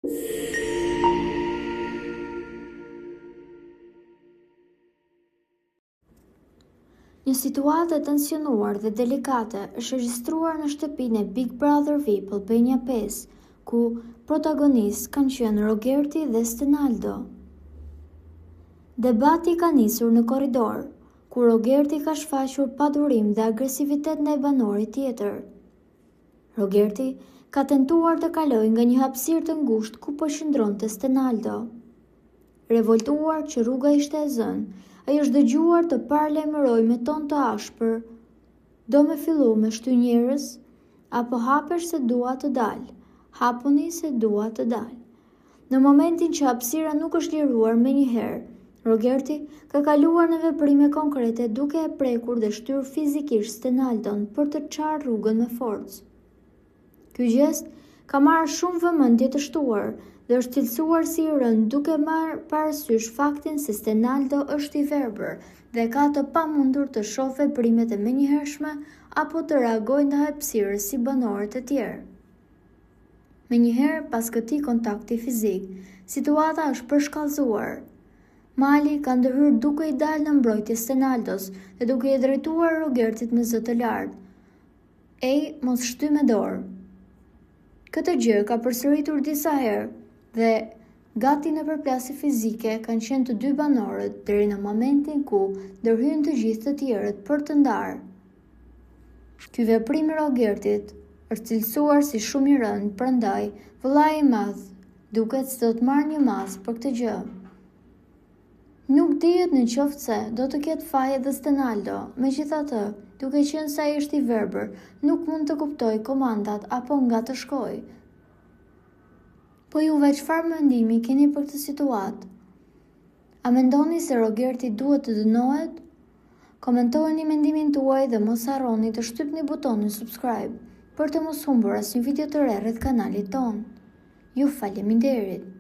Një situatë e tensionuar dhe delikate është regjistruar në shtëpinë e Big Brother VIP Albania 5, ku protagonistë kanë qenë Rogerti dhe Stenaldo. Debati ka nisur në korridor, ku Rogerti ka shfaqur padurim dhe agresivitet ndaj banorit tjetër. Rogerti ka tentuar të kalojë nga një hapësirë të ngushtë ku po qëndronte Stenaldo. Revoltuar që rruga ishte e zënë, ai është dëgjuar të paralajmërojë me ton të ashpër: "Do me fillu me shty njerëz, apo hapesh se dua të dal, hapuni se dua të dal." Në momentin që hapësira nuk është liruar menjëherë, Rogerti ka kaluar në veprime konkrete duke e prekur dhe shtyr fizikisht Stenaldon për të çarë rrugën me forcë. Ky gest ka marrë shumë vëmendje të shtuar dhe është cilësuar si i rënd duke marrë parasysh faktin se Stenaldo është i verbër dhe ka të pamundur të shohë veprimet e menjëhershme apo të reagojë në hapësirë si banorët e tjerë. Menjëherë pas këtij kontakti fizik, situata është përshkallëzuar. Mali ka ndërhyrë duke i dalë në mbrojtje Stenaldos dhe duke i drejtuar Rogertit me zë të lartë: "Ej, mos shty me dorë." Këtë gjë ka përsëritur disa herë dhe gati në përplasje fizike kanë qenë të dy banorët deri në momentin ku ndërhyn të gjithë të tjerët për të ndarë. Ky veprim i Rogertit është cilësuar si shumë i rënd, prandaj vëllai i madh duket se do të marrë një masë për këtë gjë. Nuk dihet në qoftë se do të ketë faje dhe Stenaldo, megjithatë, duke qenë se ai është i verbër, nuk mund të kuptojë komandat apo nga të shkojë. Po juve çfarë mendimi keni për këtë situatë? A mendoni se Rogerti duhet të dënohet? Komentojeni mendimin tuaj dhe mos harroni të shtypni butonin subscribe për të mos humbur asnjë video të re rreth kanalit ton. Ju faleminderit.